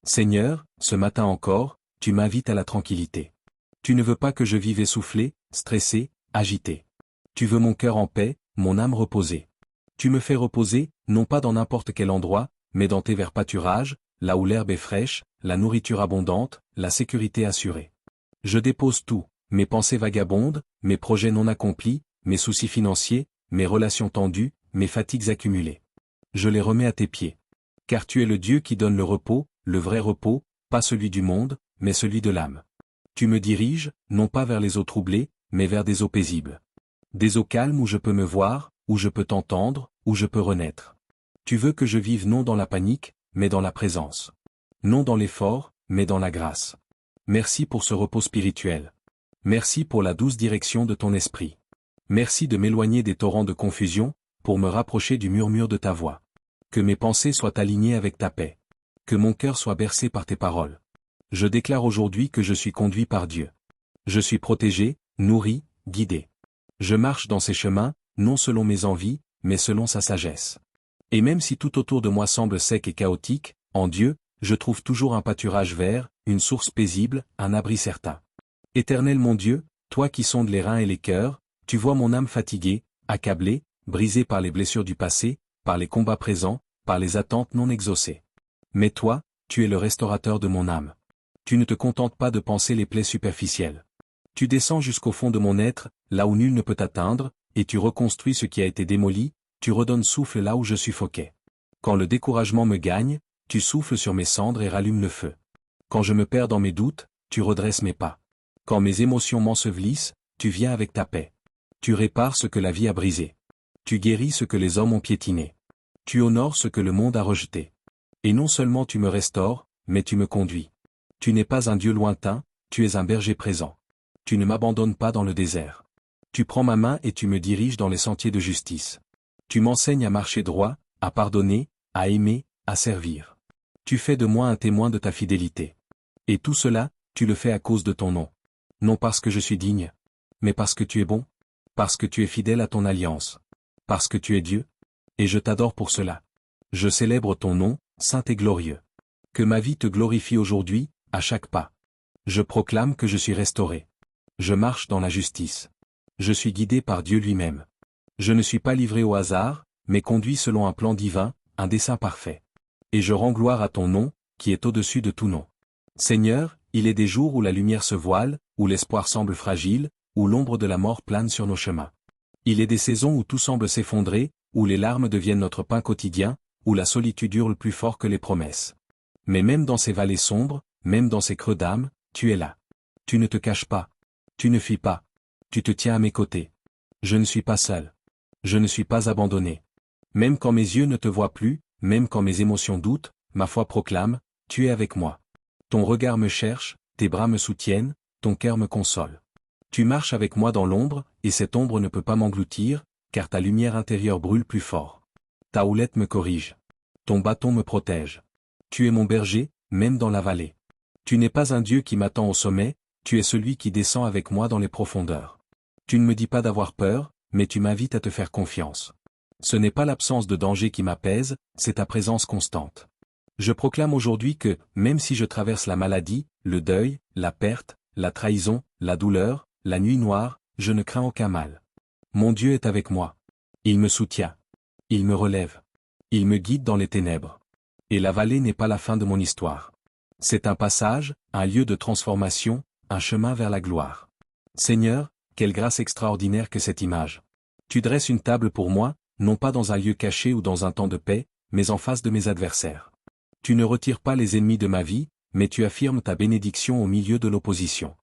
Seigneur, ce matin encore, tu m'invites à la tranquillité. Tu ne veux pas que je vive essoufflé, stressé, agité. Tu veux mon cœur en paix, mon âme reposée. Tu me fais reposer, non pas dans n'importe quel endroit, mais dans tes verts pâturages, là où l'herbe est fraîche, la nourriture abondante, la sécurité assurée. Je dépose tout, mes pensées vagabondes, mes projets non accomplis, mes soucis financiers, mes relations tendues, mes fatigues accumulées. Je les remets à tes pieds. Car tu es le Dieu qui donne le vrai repos, pas celui du monde, mais celui de l'âme. Tu me diriges, non pas vers les eaux troublées, mais vers des eaux paisibles. Des eaux calmes où je peux me voir, où je peux t'entendre, où je peux renaître. Tu veux que je vive non dans la panique, mais dans la présence. Non dans l'effort, mais dans la grâce. Merci pour ce repos spirituel. Merci pour la douce direction de ton esprit. Merci de m'éloigner des torrents de confusion, pour me rapprocher du murmure de ta voix. Que mes pensées soient alignées avec ta paix. Que mon cœur soit bercé par tes paroles. Je déclare aujourd'hui que je suis conduit par Dieu. Je suis protégé, nourri, guidé. Je marche dans ses chemins, non selon mes envies, mais selon sa sagesse. Et même si tout autour de moi semble sec et chaotique, en Dieu, je trouve toujours un pâturage vert, une source paisible, un abri certain. Éternel mon Dieu, toi qui sondes les reins et les cœurs, tu vois mon âme fatiguée, accablée, brisée par les blessures du passé, par les combats présents, par les attentes non exaucées. Mais toi, tu es le restaurateur de mon âme. Tu ne te contentes pas de penser les plaies superficielles. Tu descends jusqu'au fond de mon être, là où nul ne peut atteindre, et tu reconstruis ce qui a été démoli, tu redonnes souffle là où je suffoquais. Quand le découragement me gagne, tu souffles sur mes cendres et rallumes le feu. Quand je me perds dans mes doutes, tu redresses mes pas. Quand mes émotions m'ensevelissent, tu viens avec ta paix. Tu répares ce que la vie a brisé. Tu guéris ce que les hommes ont piétiné. Tu honores ce que le monde a rejeté. Et non seulement tu me restaures, mais tu me conduis. Tu n'es pas un Dieu lointain, tu es un berger présent. Tu ne m'abandonnes pas dans le désert. Tu prends ma main et tu me diriges dans les sentiers de justice. Tu m'enseignes à marcher droit, à pardonner, à aimer, à servir. Tu fais de moi un témoin de ta fidélité. Et tout cela, tu le fais à cause de ton nom. Non parce que je suis digne, mais parce que tu es bon, parce que tu es fidèle à ton alliance, parce que tu es Dieu, et je t'adore pour cela. Je célèbre ton nom, saint et glorieux. Que ma vie te glorifie aujourd'hui, à chaque pas. Je proclame que je suis restauré. Je marche dans la justice. Je suis guidé par Dieu lui-même. Je ne suis pas livré au hasard, mais conduit selon un plan divin, un dessein parfait. Et je rends gloire à ton nom, qui est au-dessus de tout nom. Seigneur, il est des jours où la lumière se voile, où l'espoir semble fragile, où l'ombre de la mort plane sur nos chemins. Il est des saisons où tout semble s'effondrer, où les larmes deviennent notre pain quotidien, où la solitude hurle plus fort que les promesses. Mais même dans ces vallées sombres, même dans ces creux d'âme, tu es là. Tu ne te caches pas. Tu ne fuis pas. Tu te tiens à mes côtés. Je ne suis pas seul. Je ne suis pas abandonné. Même quand mes yeux ne te voient plus, même quand mes émotions doutent, ma foi proclame, tu es avec moi. Ton regard me cherche, tes bras me soutiennent, ton cœur me console. Tu marches avec moi dans l'ombre, et cette ombre ne peut pas m'engloutir, car ta lumière intérieure brûle plus fort. Ta houlette me corrige. Ton bâton me protège. Tu es mon berger, même dans la vallée. Tu n'es pas un Dieu qui m'attend au sommet, tu es celui qui descend avec moi dans les profondeurs. Tu ne me dis pas d'avoir peur, mais tu m'invites à te faire confiance. Ce n'est pas l'absence de danger qui m'apaise, c'est ta présence constante. Je proclame aujourd'hui que, même si je traverse la maladie, le deuil, la perte, la trahison, la douleur, la nuit noire, je ne crains aucun mal. Mon Dieu est avec moi. Il me soutient. Il me relève. Il me guide dans les ténèbres. Et la vallée n'est pas la fin de mon histoire. C'est un passage, un lieu de transformation, un chemin vers la gloire. Seigneur, quelle grâce extraordinaire que cette image. Tu dresses une table pour moi, non pas dans un lieu caché ou dans un temps de paix, mais en face de mes adversaires. Tu ne retires pas les ennemis de ma vie, mais tu affirmes ta bénédiction au milieu de l'opposition.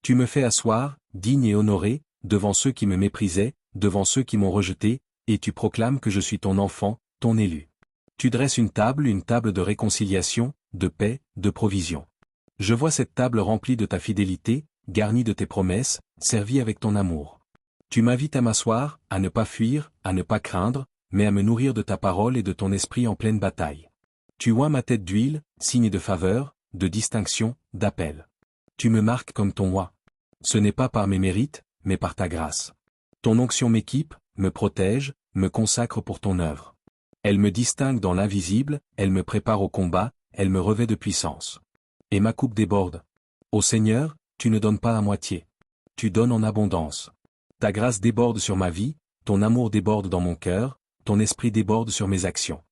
Tu me fais asseoir, digne et honoré, devant ceux qui me méprisaient, devant ceux qui m'ont rejeté, et tu proclames que je suis ton enfant, ton élu. Tu dresses une table de réconciliation, de paix, de provision. Je vois cette table remplie de ta fidélité, garnie de tes promesses, servie avec ton amour. Tu m'invites à m'asseoir, à ne pas fuir, à ne pas craindre, mais à me nourrir de ta parole et de ton esprit en pleine bataille. Tu oins ma tête d'huile, signe de faveur, de distinction, d'appel. Tu me marques comme ton oint. Ce n'est pas par mes mérites, mais par ta grâce. Ton onction m'équipe, me protège, me consacre pour ton œuvre. Elle me distingue dans l'invisible, elle me prépare au combat, elle me revêt de puissance. Et ma coupe déborde. Ô Seigneur, tu ne donnes pas à moitié. Tu donnes en abondance. Ta grâce déborde sur ma vie, ton amour déborde dans mon cœur, ton esprit déborde sur mes actions.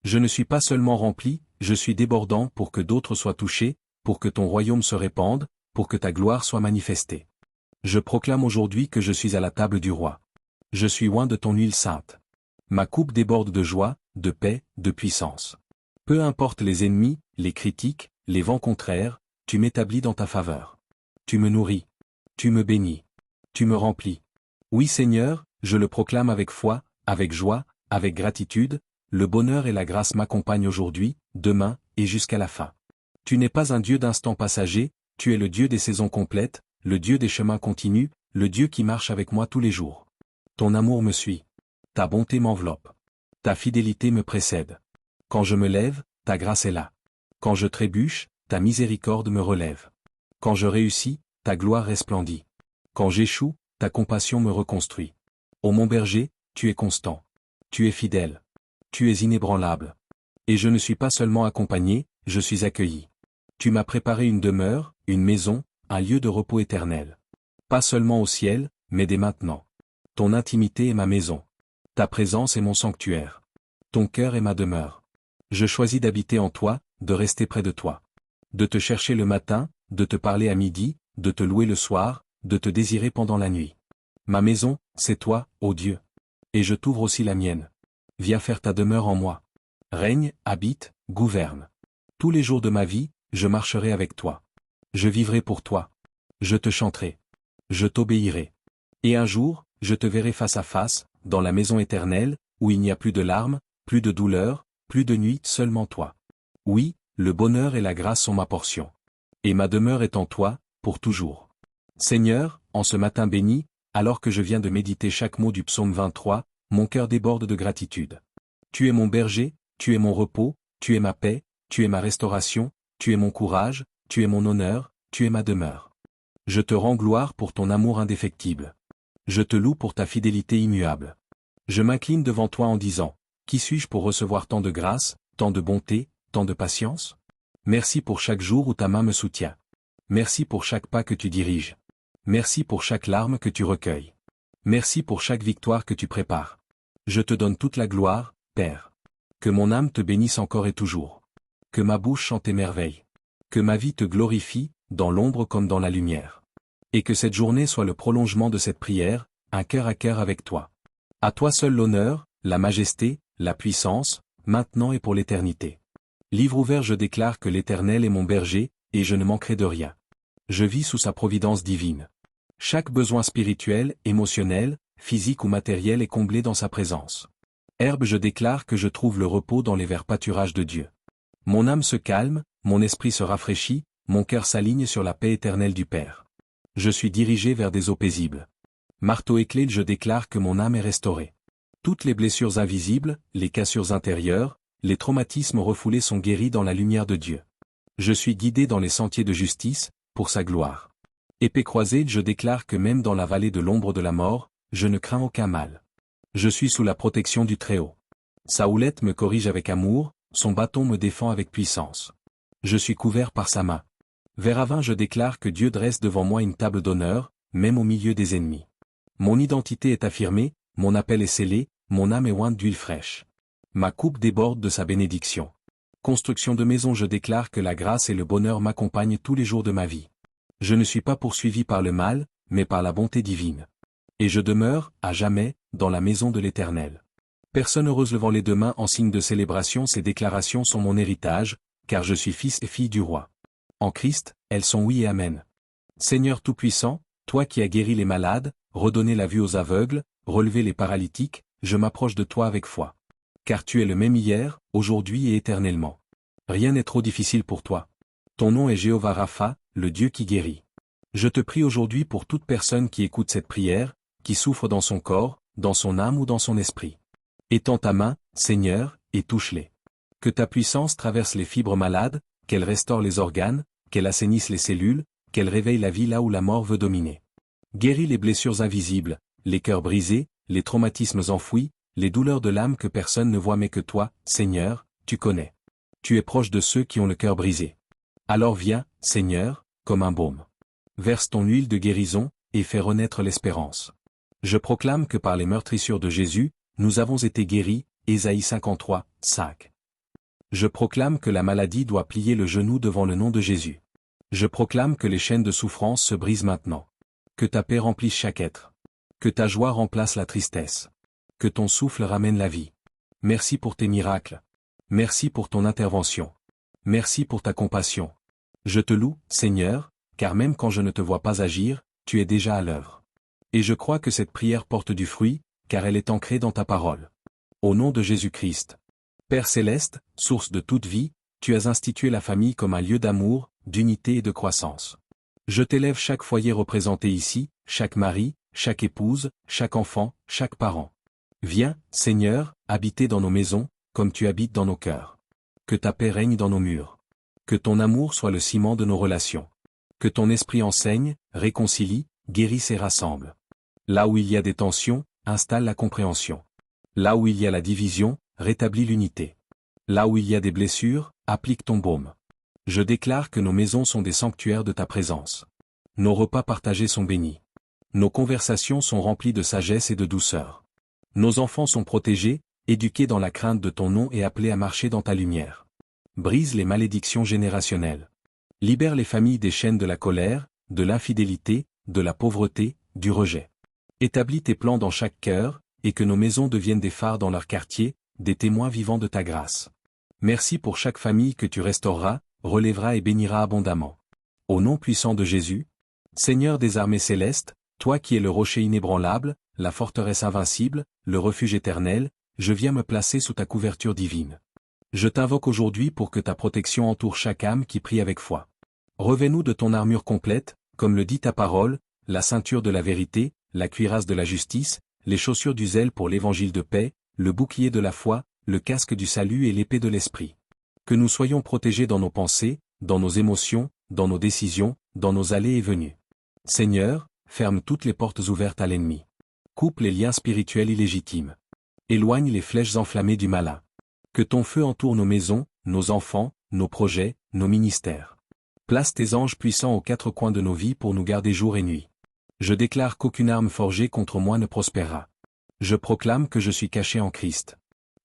Je ne suis pas seulement rempli, je suis débordant pour que d'autres soient touchés, pour que ton royaume se répande, pour que ta gloire soit manifestée. Je proclame aujourd'hui que je suis à la table du roi. Je suis oint de ton huile sainte. Ma coupe déborde de joie, de paix, de puissance. Peu importe les ennemis, les critiques, les vents contraires, tu m'établis dans ta faveur. Tu me nourris. Tu me bénis. Tu me remplis. Oui Seigneur, je le proclame avec foi, avec joie, avec gratitude, le bonheur et la grâce m'accompagnent aujourd'hui, demain, et jusqu'à la fin. Tu n'es pas un Dieu d'instants passagers, tu es le Dieu des saisons complètes, le Dieu des chemins continus, le Dieu qui marche avec moi tous les jours. Ton amour me suit. Ta bonté m'enveloppe. Ta fidélité me précède. Quand je me lève, ta grâce est là. Quand je trébuche, ta miséricorde me relève. Quand je réussis, ta gloire resplendit. Quand j'échoue, ta compassion me reconstruit. Ô mon berger, tu es constant. Tu es fidèle. Tu es inébranlable. Et je ne suis pas seulement accompagné, je suis accueilli. Tu m'as préparé une demeure, une maison, un lieu de repos éternel. Pas seulement au ciel, mais dès maintenant. Ton intimité est ma maison. Ta présence est mon sanctuaire. Ton cœur est ma demeure. Je choisis d'habiter en toi, de rester près de toi. De te chercher le matin, de te parler à midi, de te louer le soir, de te désirer pendant la nuit. Ma maison, c'est toi, ô Dieu. Et je t'ouvre aussi la mienne. Viens faire ta demeure en moi. Règne, habite, gouverne. Tous les jours de ma vie, je marcherai avec toi. Je vivrai pour toi. Je te chanterai. Je t'obéirai. Et un jour, je te verrai face à face, dans la maison éternelle, où il n'y a plus de larmes, plus de douleur, plus de nuit, seulement toi. Oui, le bonheur et la grâce sont ma portion. Et ma demeure est en toi, pour toujours. Seigneur, en ce matin béni, alors que je viens de méditer chaque mot du psaume 23, mon cœur déborde de gratitude. Tu es mon berger, tu es mon repos, tu es ma paix, tu es ma restauration, tu es mon courage, tu es mon honneur, tu es ma demeure. Je te rends gloire pour ton amour indéfectible. Je te loue pour ta fidélité immuable. Je m'incline devant toi en disant, qui suis-je pour recevoir tant de grâce, tant de bonté, tant de patience? Merci pour chaque jour où ta main me soutient. Merci pour chaque pas que tu diriges. Merci pour chaque larme que tu recueilles. Merci pour chaque victoire que tu prépares. Je te donne toute la gloire, Père. Que mon âme te bénisse encore et toujours. Que ma bouche chante tes merveilles. Que ma vie te glorifie, dans l'ombre comme dans la lumière. Et que cette journée soit le prolongement de cette prière, un cœur à cœur avec toi. À toi seul l'honneur, la majesté, la puissance, maintenant et pour l'éternité. Livre ouvert, je déclare que l'Éternel est mon berger, et je ne manquerai de rien. Je vis sous sa providence divine. Chaque besoin spirituel, émotionnel, physique ou matériel est comblé dans sa présence. Herbe, je déclare que je trouve le repos dans les verts pâturages de Dieu. Mon âme se calme, mon esprit se rafraîchit, mon cœur s'aligne sur la paix éternelle du Père. Je suis dirigé vers des eaux paisibles. Marteau et clé, je déclare que mon âme est restaurée. Toutes les blessures invisibles, les cassures intérieures, les traumatismes refoulés sont guéris dans la lumière de Dieu. Je suis guidé dans les sentiers de justice, pour sa gloire. Épée croisée, je déclare que même dans la vallée de l'ombre de la mort, je ne crains aucun mal. Je suis sous la protection du Très-Haut. Sa houlette me corrige avec amour, son bâton me défend avec puissance. Je suis couvert par sa main. Vers à vin, je déclare que Dieu dresse devant moi une table d'honneur, même au milieu des ennemis. Mon identité est affirmée, mon appel est scellé, mon âme est ointe d'huile fraîche. Ma coupe déborde de sa bénédiction. Construction de maison, je déclare que la grâce et le bonheur m'accompagnent tous les jours de ma vie. Je ne suis pas poursuivi par le mal, mais par la bonté divine. Et je demeure, à jamais, dans la maison de l'Éternel. Personne heureuse levant les deux mains en signe de célébration, ces déclarations sont mon héritage, car je suis fils et fille du roi. En Christ, elles sont oui et amen. Seigneur Tout-Puissant, toi qui as guéri les malades, redonné la vue aux aveugles, relevé les paralytiques, je m'approche de toi avec foi. Car tu es le même hier, aujourd'hui et éternellement. Rien n'est trop difficile pour toi. Ton nom est Jéhovah Rapha, le Dieu qui guérit. Je te prie aujourd'hui pour toute personne qui écoute cette prière, qui souffre dans son corps, dans son âme ou dans son esprit. Étends ta main, Seigneur, et touche-les. Que ta puissance traverse les fibres malades, qu'elle restaure les organes, qu'elle assainisse les cellules, qu'elle réveille la vie là où la mort veut dominer. Guéris les blessures invisibles, les cœurs brisés, les traumatismes enfouis, les douleurs de l'âme que personne ne voit mais que toi, Seigneur, tu connais. Tu es proche de ceux qui ont le cœur brisé. Alors viens, Seigneur, comme un baume. Verse ton huile de guérison, et fais renaître l'espérance. Je proclame que par les meurtrissures de Jésus, nous avons été guéris, Ésaïe 53, 5. Je proclame que la maladie doit plier le genou devant le nom de Jésus. Je proclame que les chaînes de souffrance se brisent maintenant. Que ta paix remplisse chaque être. Que ta joie remplace la tristesse. Que ton souffle ramène la vie. Merci pour tes miracles. Merci pour ton intervention. Merci pour ta compassion. Je te loue, Seigneur, car même quand je ne te vois pas agir, tu es déjà à l'œuvre. Et je crois que cette prière porte du fruit, car elle est ancrée dans ta parole. Au nom de Jésus-Christ. Père céleste, source de toute vie, tu as institué la famille comme un lieu d'amour, d'unité et de croissance. Je t'élève chaque foyer représenté ici, chaque mari, chaque épouse, chaque enfant, chaque parent. Viens, Seigneur, habiter dans nos maisons, comme tu habites dans nos cœurs. Que ta paix règne dans nos murs. Que ton amour soit le ciment de nos relations. Que ton esprit enseigne, réconcilie, guérisse et rassemble. Là où il y a des tensions, installe la compréhension. Là où il y a la division, rétablis l'unité. Là où il y a des blessures, applique ton baume. Je déclare que nos maisons sont des sanctuaires de ta présence. Nos repas partagés sont bénis. Nos conversations sont remplies de sagesse et de douceur. Nos enfants sont protégés, éduqués dans la crainte de ton nom et appelés à marcher dans ta lumière. Brise les malédictions générationnelles. Libère les familles des chaînes de la colère, de l'infidélité, de la pauvreté, du rejet. Établis tes plans dans chaque cœur, et que nos maisons deviennent des phares dans leur quartier, des témoins vivants de ta grâce. Merci pour chaque famille que tu restaureras, relèveras et béniras abondamment. Au nom puissant de Jésus, Seigneur des armées célestes, toi qui es le rocher inébranlable, la forteresse invincible, le refuge éternel, je viens me placer sous ta couverture divine. Je t'invoque aujourd'hui pour que ta protection entoure chaque âme qui prie avec foi. Revêt-nous de ton armure complète, comme le dit ta parole, la ceinture de la vérité, la cuirasse de la justice, les chaussures du zèle pour l'évangile de paix, le bouclier de la foi, le casque du salut et l'épée de l'esprit. Que nous soyons protégés dans nos pensées, dans nos émotions, dans nos décisions, dans nos allées et venues. Seigneur, ferme toutes les portes ouvertes à l'ennemi. Coupe les liens spirituels illégitimes. Éloigne les flèches enflammées du malin. Que ton feu entoure nos maisons, nos enfants, nos projets, nos ministères. Place tes anges puissants aux quatre coins de nos vies pour nous garder jour et nuit. Je déclare qu'aucune arme forgée contre moi ne prospérera. Je proclame que je suis caché en Christ.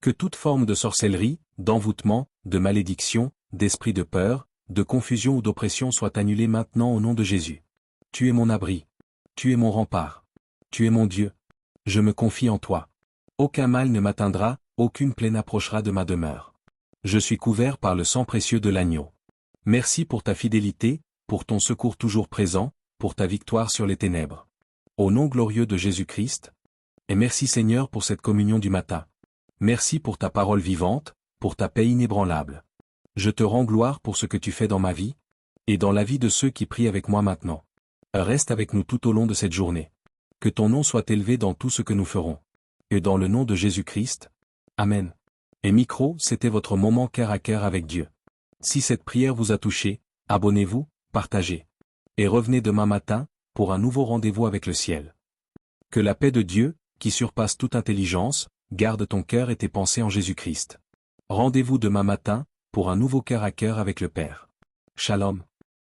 Que toute forme de sorcellerie, d'envoûtement, de malédiction, d'esprit de peur, de confusion ou d'oppression soit annulée maintenant au nom de Jésus. Tu es mon abri. Tu es mon rempart. Tu es mon Dieu. Je me confie en toi. Aucun mal ne m'atteindra, aucune plaie n'approchera de ma demeure. Je suis couvert par le sang précieux de l'agneau. Merci pour ta fidélité, pour ton secours toujours présent, pour ta victoire sur les ténèbres. Au nom glorieux de Jésus-Christ. Et merci Seigneur pour cette communion du matin. Merci pour ta parole vivante, pour ta paix inébranlable. Je te rends gloire pour ce que tu fais dans ma vie, et dans la vie de ceux qui prient avec moi maintenant. Reste avec nous tout au long de cette journée. Que ton nom soit élevé dans tout ce que nous ferons. Et dans le nom de Jésus-Christ. Amen. Et micro, c'était votre moment cœur à cœur avec Dieu. Si cette prière vous a touché, abonnez-vous, partagez. Et revenez demain matin, pour un nouveau rendez-vous avec le ciel. Que la paix de Dieu, qui surpasse toute intelligence, garde ton cœur et tes pensées en Jésus-Christ. Rendez-vous demain matin, pour un nouveau cœur à cœur avec le Père. Shalom.